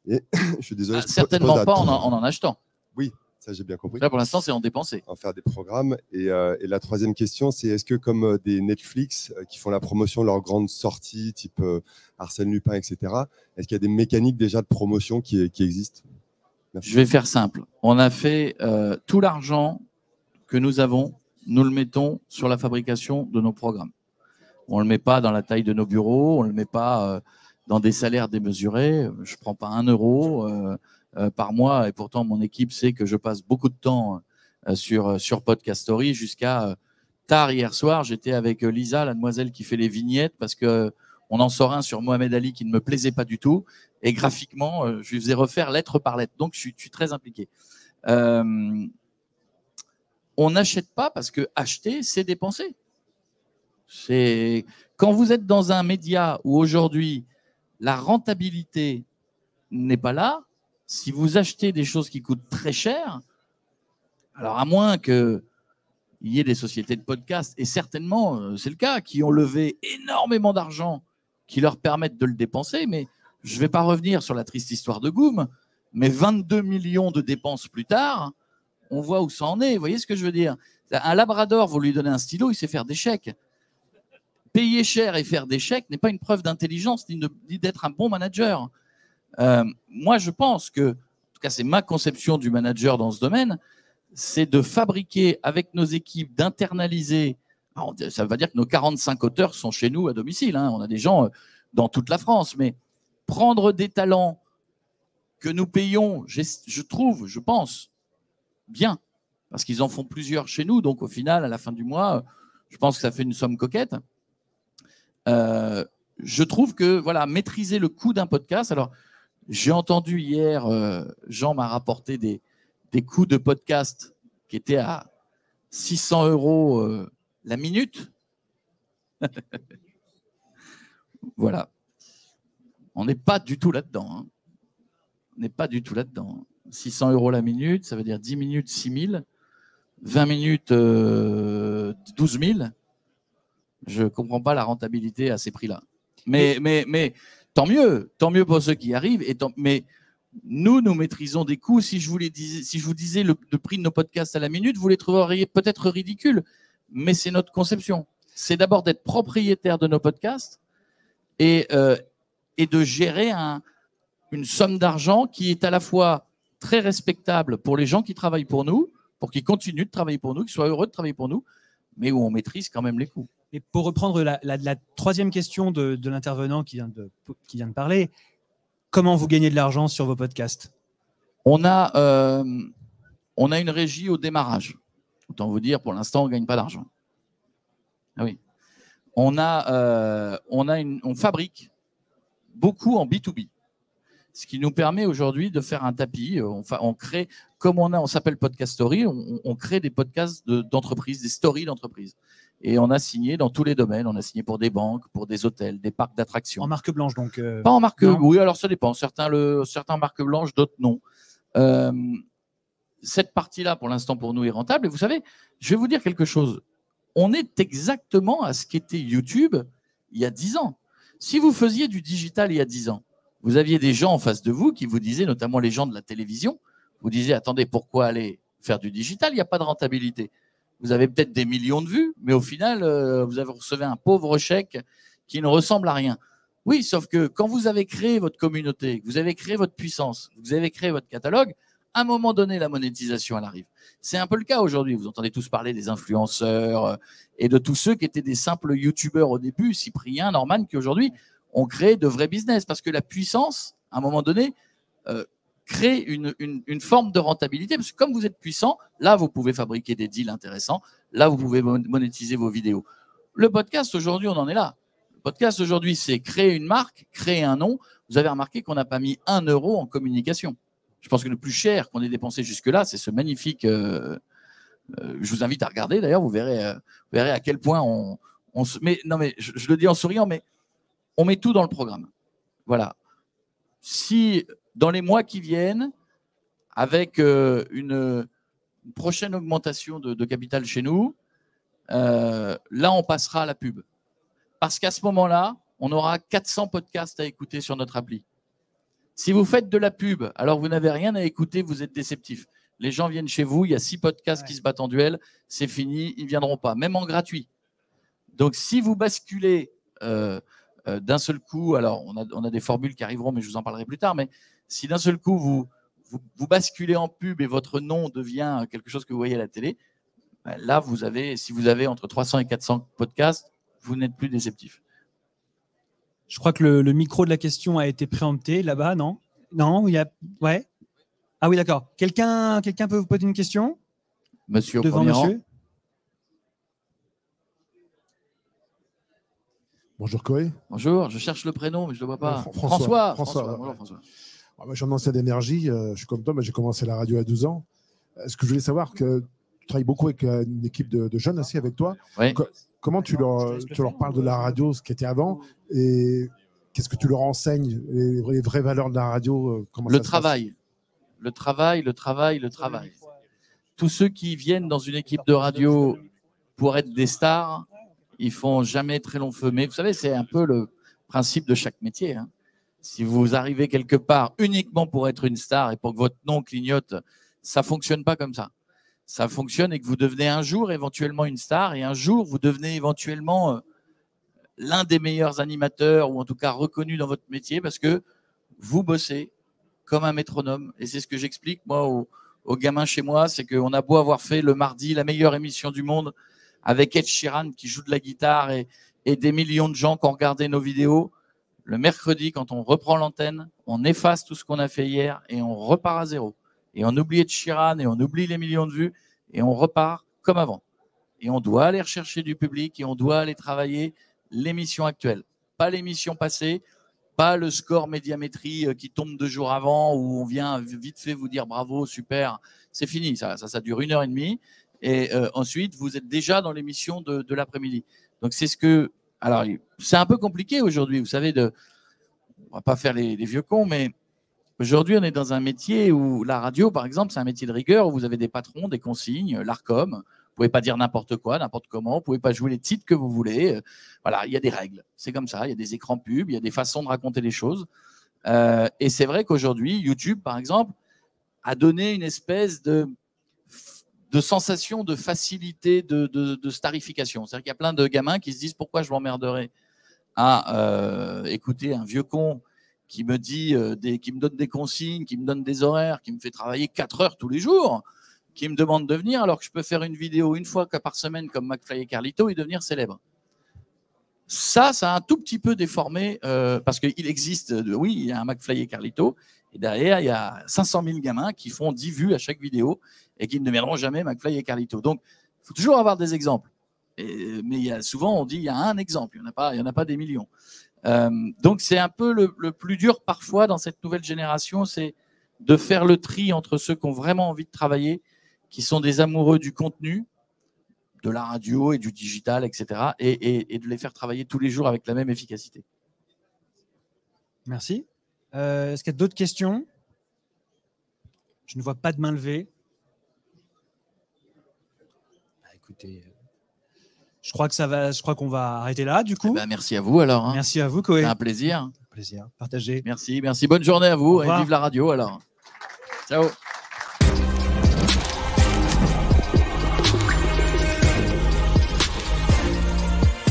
Et je suis désolé. Certainement pas en achetant. Oui. Ça, j'ai bien compris. Là, pour l'instant, c'est en dépenser. En faire des programmes. Et la troisième question, c'est est-ce que comme des Netflix qui font la promotion de leurs grandes sorties, type Arsène Lupin, etc., est-ce qu'il y a des mécaniques déjà de promotion qui existent? Merci. Je vais faire simple. On a fait tout l'argent que nous avons, nous le mettons sur la fabrication de nos programmes. On ne le met pas dans la taille de nos bureaux, on ne le met pas dans des salaires démesurés. Je ne prends pas 1 euro par mois, et pourtant mon équipe sait que je passe beaucoup de temps sur Podcastory. Jusqu'à tard hier soir, j'étais avec Lisa, la demoiselle qui fait les vignettes, parce qu'on en sort un sur Mohamed Ali qui ne me plaisait pas du tout, et graphiquement, je lui faisais refaire lettre par lettre. Donc, je suis très impliqué. On n'achète pas parce que acheter, c'est dépenser. Quand vous êtes dans un média où aujourd'hui, la rentabilité n'est pas là, si vous achetez des choses qui coûtent très cher, alors à moins qu'il y ait des sociétés de podcast, et certainement c'est le cas, qui ont levé énormément d'argent qui leur permettent de le dépenser, mais je ne vais pas revenir sur la triste histoire de Goom, mais 22 millions de dépenses plus tard, on voit où ça en est. Vous voyez ce que je veux dire? Un labrador, vous lui donnez un stylo, il sait faire des chèques. Payer cher et faire des chèques n'est pas une preuve d'intelligence ni d'être un bon manager. Moi, je pense que, en tout cas, c'est ma conception du manager dans ce domaine, c'est de fabriquer avec nos équipes, d'internaliser. Ça veut dire que nos 45 auteurs sont chez nous à domicile. Hein. On a des gens dans toute la France, mais prendre des talents que nous payons, je pense, bien, parce qu'ils en font plusieurs chez nous. Donc, au final, à la fin du mois, je pense que ça fait une somme coquette. Je trouve que, voilà, maîtriser le coût d'un podcast. Alors, j'ai entendu hier, Jean m'a rapporté des coûts de podcast qui étaient à 600 € la minute. Voilà. On n'est pas du tout là-dedans. Hein. On n'est pas du tout là-dedans. 600 € la minute, ça veut dire 10 minutes, 6 000. 20 minutes, 12 000. Je ne comprends pas la rentabilité à ces prix-là. Mais tant mieux pour ceux qui arrivent. Mais nous maîtrisons des coûts. Si je vous disais le prix de nos podcasts à la minute, vous les trouveriez peut-être ridicules. Mais c'est notre conception. C'est d'abord d'être propriétaire de nos podcasts et de gérer une somme d'argent qui est à la fois très respectable pour les gens qui travaillent pour nous, pour qu'ils continuent de travailler pour nous, qu'ils soient heureux de travailler pour nous, mais où on maîtrise quand même les coûts. Et pour reprendre la troisième question de l'intervenant qui vient de parler, comment vous gagnez de l'argent sur vos podcasts? On a une régie au démarrage. Autant vous dire, pour l'instant, on ne gagne pas d'argent. Ah oui. On fabrique beaucoup en B2B. Ce qui nous permet aujourd'hui de faire un tapis. On crée, comme on s'appelle Podcast Story, on crée des podcasts d'entreprise, des stories d'entreprise. Et on a signé dans tous les domaines. On a signé pour des banques, pour des hôtels, des parcs d'attractions. En marque blanche, donc. Pas en marque. Oui, alors ça dépend. Certains marques blanches, d'autres non. Cette partie-là, pour l'instant, pour nous, est rentable. Et vous savez, je vais vous dire quelque chose. On est exactement à ce qu'était YouTube il y a 10 ans. Si vous faisiez du digital il y a 10 ans, vous aviez des gens en face de vous qui vous disaient, notamment les gens de la télévision, vous disiez, attendez, pourquoi aller faire du digital? Il n'y a pas de rentabilité. Vous avez peut-être des millions de vues, mais au final, vous recevez un pauvre chèque qui ne ressemble à rien. Oui, sauf que quand vous avez créé votre communauté, vous avez créé votre puissance, vous avez créé votre catalogue, à un moment donné, la monétisation, elle arrive. C'est un peu le cas aujourd'hui. Vous entendez tous parler des influenceurs et de tous ceux qui étaient des simples youtubeurs au début, Cyprien, Norman, qui aujourd'hui ont créé de vrais business. Parce que la puissance, à un moment donné, crée une forme de rentabilité. Parce que comme vous êtes puissant, là, vous pouvez fabriquer des deals intéressants. Là, vous pouvez monétiser vos vidéos. Le podcast, aujourd'hui, on en est là. Le podcast, aujourd'hui, c'est créer une marque, créer un nom. Vous avez remarqué qu'on n'a pas mis 1 € en communication. Je pense que le plus cher qu'on ait dépensé jusque-là, c'est ce magnifique. Je vous invite à regarder. D'ailleurs, vous verrez à quel point on se. Mais non, mais je le dis en souriant, mais on met tout dans le programme. Voilà. Si dans les mois qui viennent, avec une prochaine augmentation de capital chez nous, là, on passera à la pub. Parce qu'à ce moment-là, on aura 400 podcasts à écouter sur notre appli. Si vous faites de la pub, alors vous n'avez rien à écouter, vous êtes déceptif. Les gens viennent chez vous, il y a 6 podcasts qui se battent en duel, c'est fini, ils ne viendront pas, même en gratuit. Donc, si vous basculez d'un seul coup, alors on a des formules qui arriveront, mais je vous en parlerai plus tard, mais si d'un seul coup, vous basculez en pub et votre nom devient quelque chose que vous voyez à la télé, ben là, si vous avez entre 300 et 400 podcasts, vous n'êtes plus déceptif. Je crois que le micro de la question a été préempté là-bas, non? Non, il y a. Ouais. Ah oui, d'accord. Quelqu'un peut vous poser une question? Monsieur, devant monsieur. Bonjour Koé. Bonjour, je cherche le prénom, mais je ne le vois pas. François. Bonjour François. Moi, je suis un ancien d'énergie, je suis comme toi, mais j'ai commencé la radio à 12 ans. Ce que je voulais savoir, que tu travailles beaucoup avec une équipe de jeunes aussi avec toi. Oui. Comment tu leur parles de la radio, ce qui était avant, et qu'est-ce que tu leur enseignes, les vraies valeurs de la radio? Le travail. Tous ceux qui viennent dans une équipe de radio pour être des stars, ils font jamais très long feu. Mais vous savez, c'est un peu le principe de chaque métier. Hein. Si vous arrivez quelque part uniquement pour être une star et pour que votre nom clignote, ça fonctionne pas comme ça. ça fonctionne et que vous devenez un jour éventuellement une star et un jour vous devenez éventuellement l'un des meilleurs animateurs ou en tout cas reconnu dans votre métier parce que vous bossez comme un métronome. Et c'est ce que j'explique moi aux gamins chez moi, c'est qu'on a beau avoir fait le mardi la meilleure émission du monde avec Ed Sheeran qui joue de la guitare et des millions de gens qui ont regardé nos vidéos. Le mercredi, quand on reprend l'antenne, on efface tout ce qu'on a fait hier et on repart à zéro. Et on oublie Ed Sheeran et on oublie les millions de vues et on repart comme avant. Et on doit aller rechercher du public et on doit aller travailler l'émission actuelle, pas l'émission passée, pas le score médiamétrie qui tombe 2 jours avant où on vient vite fait vous dire bravo, super, c'est fini, ça dure 1h30 et ensuite vous êtes déjà dans l'émission de l'après-midi. Donc c'est ce que, alors c'est un peu compliqué aujourd'hui, vous savez, on va pas faire les vieux cons, mais aujourd'hui on est dans un métier où la radio par exemple c'est un métier de rigueur où vous avez des patrons, des consignes, l'Arcom. Vous pouvez pas dire n'importe quoi, n'importe comment. Vous pouvez pas jouer les titres que vous voulez. Voilà, il y a des règles. C'est comme ça. Il y a des écrans pubs, il y a des façons de raconter les choses. Et c'est vrai qu'aujourd'hui, YouTube, par exemple, a donné une espèce de sensation de facilité, de starification. C'est-à-dire qu'il y a plein de gamins qui se disent pourquoi je m'emmerderais à écouter un vieux con qui me dit, qui me donne des consignes, qui me donne des horaires, qui me fait travailler 4 heures tous les jours, qui me demande de venir alors que je peux faire une vidéo une fois par semaine comme McFly et Carlito et devenir célèbre. Ça a un tout petit peu déformé parce qu'il existe, oui, il y a un McFly et Carlito et derrière, il y a 500 000 gamins qui font 10 vues à chaque vidéo et qui ne deviendront jamais McFly et Carlito. Donc, il faut toujours avoir des exemples. Mais souvent, on dit il y a un exemple, il n'y en a pas des millions. Donc, c'est un peu le plus dur parfois dans cette nouvelle génération, c'est de faire le tri entre ceux qui ont vraiment envie de travailler, qui sont des amoureux du contenu, de la radio et du digital, etc. Et de les faire travailler tous les jours avec la même efficacité. Merci. Est-ce qu'il y a d'autres questions? Je ne vois pas de main levée. Écoutez, je crois qu'on va arrêter là, du coup. Merci à vous, alors. Hein. Merci à vous, Koé. C'est un plaisir. Un plaisir. Partagez. Merci. Bonne journée à vous et vive la radio, alors. Ciao.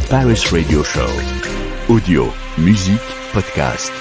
Paris Radio Show. Audio, musique, podcast.